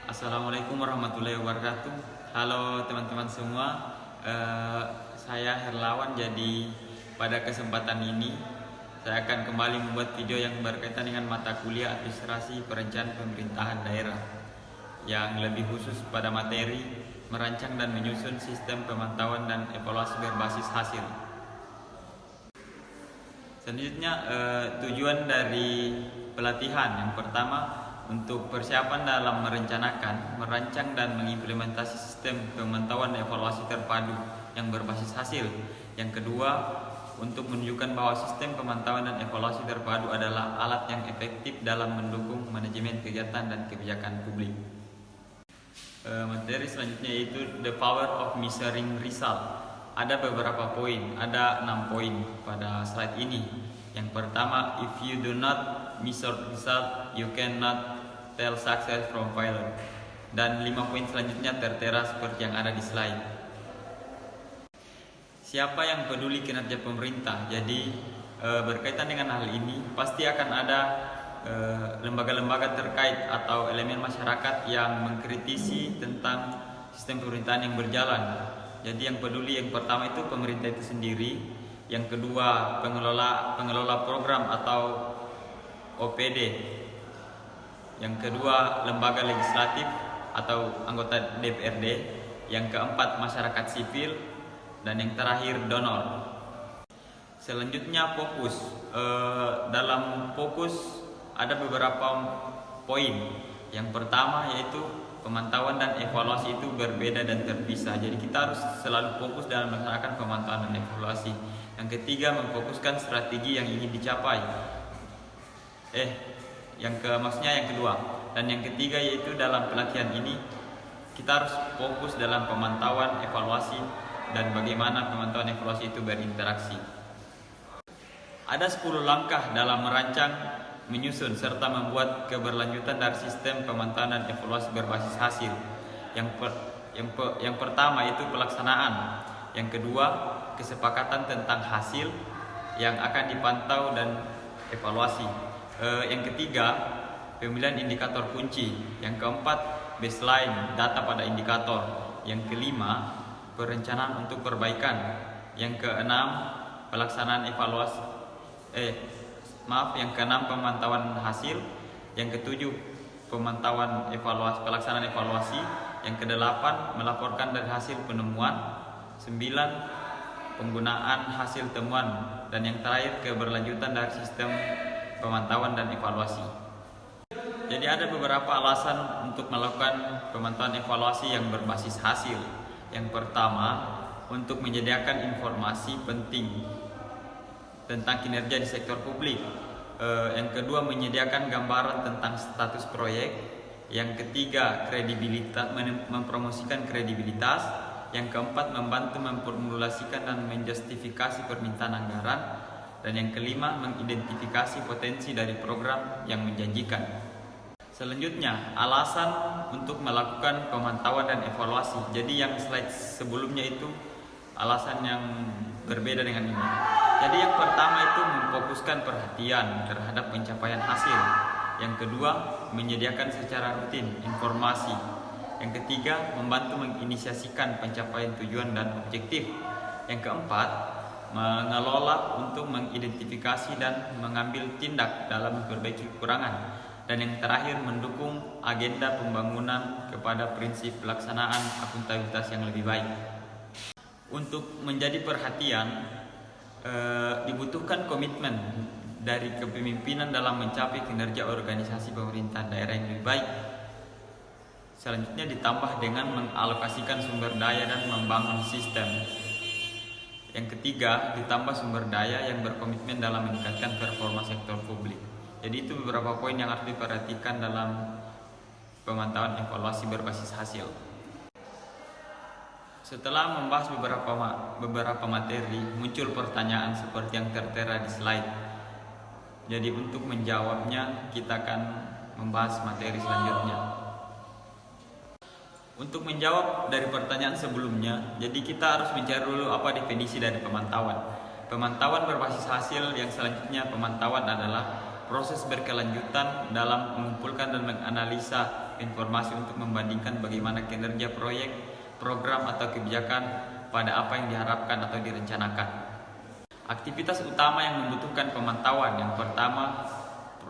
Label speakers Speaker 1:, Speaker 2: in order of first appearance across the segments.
Speaker 1: Assalamualaikum warahmatullahi wabarakatuh. Halo teman-teman semua. Saya Herlawan. Jadi pada kesempatan ini saya akan kembali membuat video yang berkaitan dengan mata kuliah administrasi perencanaan pemerintahan daerah, yang lebih khusus pada materi merancang dan menyusun sistem pemantauan dan evaluasi berbasis hasil. Selanjutnya, tujuan dari pelatihan yang pertama untuk persiapan dalam merencanakan, merancang dan mengimplementasi sistem pemantauan dan evaluasi terpadu yang berbasis hasil. Yang kedua, untuk menunjukkan bahwa sistem pemantauan dan evaluasi terpadu adalah alat yang efektif dalam mendukung manajemen kegiatan dan kebijakan publik. Materi selanjutnya yaitu the power of measuring result. Ada beberapa poin, ada 6 poin pada slide ini. Yang pertama, if you do not measure result, you cannot tell success from failure. Dan 5 poin selanjutnya tertera seperti yang ada di slide. Siapa yang peduli kinerja pemerintah? Jadi berkaitan dengan hal ini pasti akan ada lembaga-lembaga terkait atau elemen masyarakat yang mengkritisi tentang sistem pemerintahan yang berjalan. Jadi yang peduli yang pertama itu pemerintah itu sendiri, yang kedua pengelola program atau OPD, yang kedua lembaga legislatif atau anggota DPRD, yang keempat masyarakat sipil, dan yang terakhir donor. Selanjutnya fokus. Dalam fokus ada beberapa poin. Yang pertama yaitu pemantauan dan evaluasi itu berbeda dan terpisah. Jadi kita harus selalu fokus dalam melaksanakan pemantauan dan evaluasi. Yang ketiga, memfokuskan strategi yang ingin dicapai. Maksudnya yang kedua. Dan yang ketiga yaitu dalam pelatihan ini kita harus fokus dalam pemantauan, evaluasi, dan bagaimana pemantauan evaluasi itu berinteraksi. Ada 10 langkah dalam merancang, menyusun, serta membuat keberlanjutan dari sistem pemantauan dan evaluasi berbasis hasil. Yang pertama itu pelaksanaan. Yang kedua, kesepakatan tentang hasil yang akan dipantau dan evaluasi. Yang ketiga, pemilihan indikator kunci. Yang keempat, baseline data pada indikator. Yang kelima, perencanaan untuk perbaikan. Yang keenam, pelaksanaan evaluasi. Yang keenam, pemantauan hasil. Yang ketujuh, pemantauan evaluasi, pelaksanaan evaluasi. Yang kedelapan, melaporkan dari hasil penemuan. 9, penggunaan hasil temuan. Dan yang terakhir, keberlanjutan dari sistem pemantauan dan evaluasi. Jadi ada beberapa alasan untuk melakukan pemantauan evaluasi yang berbasis hasil. Yang pertama, untuk menyediakan informasi penting tentang kinerja di sektor publik. Yang kedua, menyediakan gambaran tentang status proyek. Yang ketiga, kredibilitas, mempromosikan kredibilitas. Yang keempat, membantu memformulasikan dan menjustifikasi permintaan anggaran. Dan yang kelima, mengidentifikasi potensi dari program yang menjanjikan. Selanjutnya, alasan untuk melakukan pemantauan dan evaluasi. Jadi yang slide sebelumnya itu alasan yang berbeda dengan ini. Jadi yang pertama itu memfokuskan perhatian terhadap pencapaian hasil. Yang kedua, menyediakan secara rutin informasi. Yang ketiga, membantu menginisiasikan pencapaian tujuan dan objektif. Yang keempat, mengelola untuk mengidentifikasi dan mengambil tindak dalam memperbaiki kekurangan. Dan yang terakhir, mendukung agenda pembangunan kepada prinsip pelaksanaan akuntabilitas yang lebih baik. Untuk menjadi perhatian, dibutuhkan komitmen dari kepemimpinan dalam mencapai kinerja organisasi pemerintahan daerah yang lebih baik. Selanjutnya ditambah dengan mengalokasikan sumber daya dan membangun sistem. Yang ketiga, ditambah sumber daya yang berkomitmen dalam meningkatkan performa sektor publik. Jadi itu beberapa poin yang harus diperhatikan dalam pemantauan evaluasi berbasis hasil. Setelah membahas beberapa materi, muncul pertanyaan seperti yang tertera di slide. Jadi untuk menjawabnya, kita akan membahas materi selanjutnya. Untuk menjawab dari pertanyaan sebelumnya, jadi kita harus mencari dulu apa definisi dari pemantauan. Pemantauan berbasis hasil yang selanjutnya, pemantauan adalah proses berkelanjutan dalam mengumpulkan dan menganalisa informasi untuk membandingkan bagaimana kinerja proyek, program atau kebijakan pada apa yang diharapkan atau direncanakan. Aktivitas utama yang membutuhkan pemantauan yang pertama,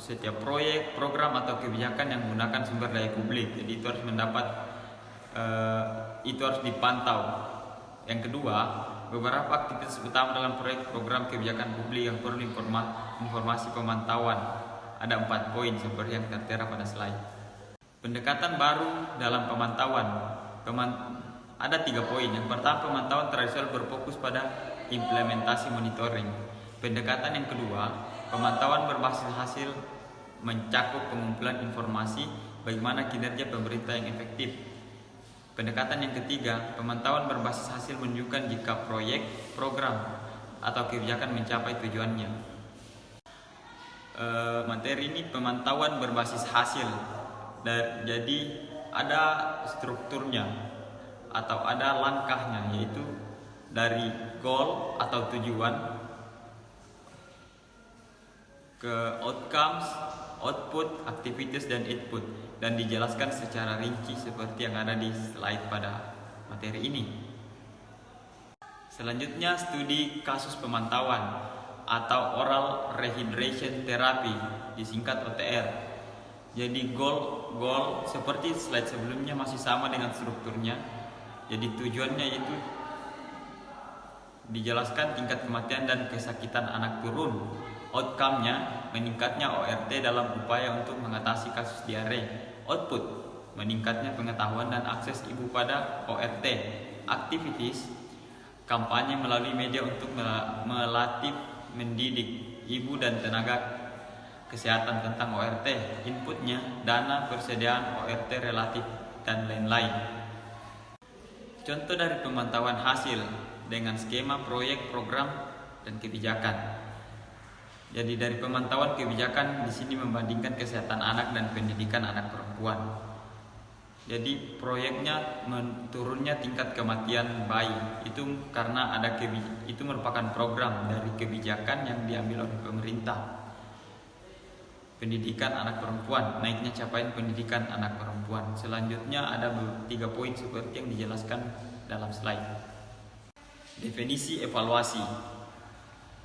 Speaker 1: setiap proyek, program atau kebijakan yang menggunakan sumber daya publik. Jadi itu harus dipantau. Yang kedua, beberapa aktivitas utama dalam proyek, program, kebijakan publik yang perlu informasi pemantauan. Ada 4 poin seperti yang tertera pada slide. Pendekatan baru dalam pemantauan. Ada 3 poin. Yang pertama, pemantauan tradisional berfokus pada implementasi monitoring. Pendekatan yang kedua, pemantauan berbasis hasil mencakup pengumpulan informasi bagaimana kinerja pemerintah yang efektif. Pendekatan yang ketiga, pemantauan berbasis hasil menunjukkan jika proyek, program, atau kebijakan mencapai tujuannya. Materi ini pemantauan berbasis hasil. Jadi ada strukturnya atau ada langkahnya, yaitu dari goal atau tujuan ke outcomes, output, activities, dan input, dan dijelaskan secara rinci seperti yang ada di slide pada materi ini. Selanjutnya, studi kasus pemantauan atau oral rehydration therapy, disingkat OTR. Jadi goal seperti slide sebelumnya masih sama dengan strukturnya. Jadi tujuannya itu dijelaskan tingkat kematian dan kesakitan anak turun. Outcome-nya meningkatnya ORT dalam upaya untuk mengatasi kasus diare. Output meningkatnya pengetahuan dan akses ibu pada ORT. Activities kampanye melalui media untuk melatih mendidik ibu dan tenaga kesehatan tentang ORT. Inputnya dana, persediaan ORT relatif, dan lain-lain. Contoh dari pemantauan hasil dengan skema proyek, program, dan kebijakan. Jadi dari pemantauan kebijakan di sini membandingkan kesehatan anak dan pendidikan anak perempuan. Jadi proyeknya turunnya tingkat kematian bayi itu karena itu merupakan program dari kebijakan yang diambil oleh pemerintah. Pendidikan anak perempuan, naiknya capaian pendidikan anak perempuan. Selanjutnya ada 3 poin seperti yang dijelaskan dalam slide. Definisi evaluasi.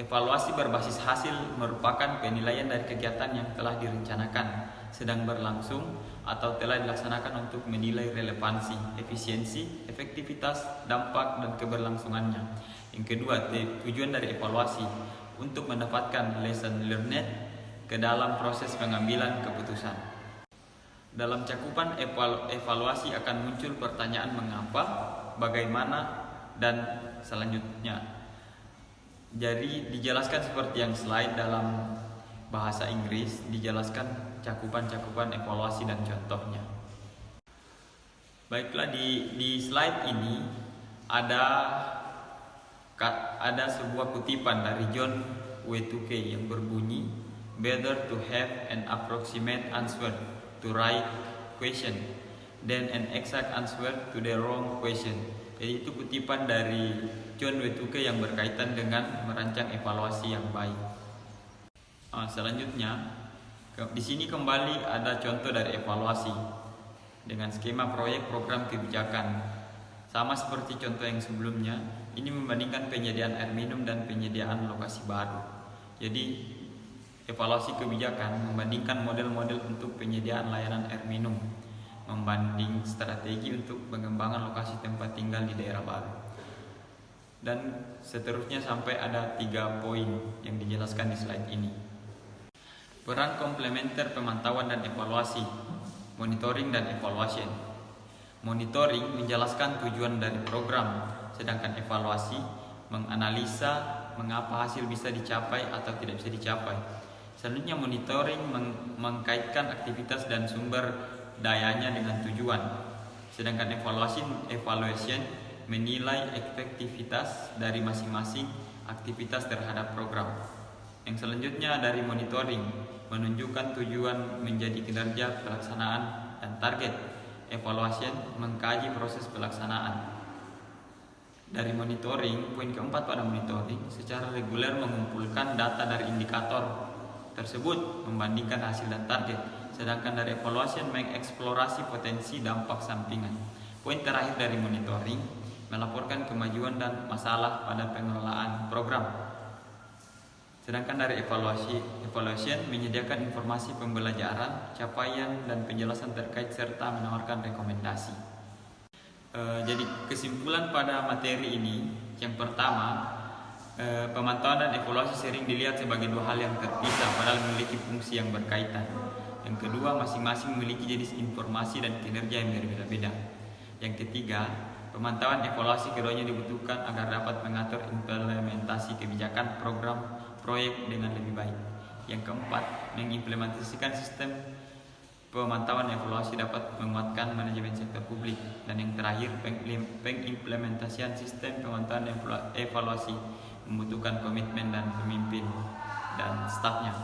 Speaker 1: Evaluasi berbasis hasil merupakan penilaian dari kegiatan yang telah direncanakan, sedang berlangsung, atau telah dilaksanakan untuk menilai relevansi, efisiensi, efektivitas, dampak, dan keberlangsungannya. Yang kedua, tujuan dari evaluasi untuk mendapatkan lesson learned ke dalam proses pengambilan keputusan. Dalam cakupan evaluasi akan muncul pertanyaan mengapa, bagaimana, dan selanjutnya. Jadi dijelaskan seperti yang slide dalam bahasa Inggris, dijelaskan cakupan-cakupan evaluasi dan contohnya. Baiklah, di slide ini ada sebuah kutipan dari John W2K yang berbunyi, "Better to have an approximate answer to right question than an exact answer to the wrong question." Jadi itu kutipan dari John W2K yang berkaitan dengan merancang evaluasi yang baik. Selanjutnya, di sini kembali ada contoh dari evaluasi dengan skema proyek, program, kebijakan. Sama seperti contoh yang sebelumnya, ini membandingkan penyediaan air minum dan penyediaan lokasi baru. Jadi evaluasi kebijakan membandingkan model-model untuk penyediaan layanan air minum, membanding strategi untuk pengembangan lokasi tempat tinggal di daerah baru, dan seterusnya sampai ada 3 poin yang dijelaskan di slide ini. Peran komplementer pemantauan dan evaluasi, monitoring dan evaluation. Monitoring menjelaskan tujuan dari program, sedangkan evaluasi menganalisa mengapa hasil bisa dicapai atau tidak bisa dicapai. Selanjutnya, monitoring mengkaitkan aktivitas dan sumber dayanya dengan tujuan, sedangkan evaluation menilai efektivitas dari masing-masing aktivitas terhadap program. Yang selanjutnya dari monitoring menunjukkan tujuan menjadi kinerja pelaksanaan dan target. Evaluation mengkaji proses pelaksanaan. Dari monitoring, poin keempat pada monitoring, secara reguler mengumpulkan data dari indikator tersebut, membandingkan hasil dan target. Sedangkan dari evaluasi mengeksplorasi potensi dampak sampingan. Poin terakhir dari monitoring, melaporkan kemajuan dan masalah pada pengelolaan program. Sedangkan dari evaluation menyediakan informasi pembelajaran, capaian dan penjelasan terkait serta menawarkan rekomendasi. Jadi kesimpulan pada materi ini, yang pertama, pemantauan dan evaluasi sering dilihat sebagai dua hal yang terpisah padahal memiliki fungsi yang berkaitan. Yang kedua, masing-masing memiliki jenis informasi dan kinerja yang berbeda-beda. Yang ketiga, pemantauan evaluasi keduanya dibutuhkan agar dapat mengatur implementasi kebijakan program proyek dengan lebih baik. Yang keempat, mengimplementasikan sistem pemantauan evaluasi dapat menguatkan manajemen sektor publik. Dan yang terakhir, pengimplementasian sistem pemantauan evaluasi membutuhkan komitmen dan pemimpin dan stafnya.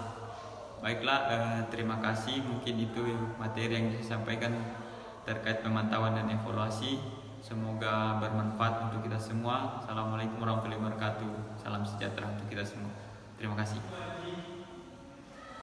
Speaker 1: Baiklah, terima kasih. Mungkin itu materi yang saya sampaikan terkait pemantauan dan evaluasi. Semoga bermanfaat untuk kita semua. Assalamualaikum warahmatullahi wabarakatuh. Salam sejahtera untuk kita semua. Terima kasih.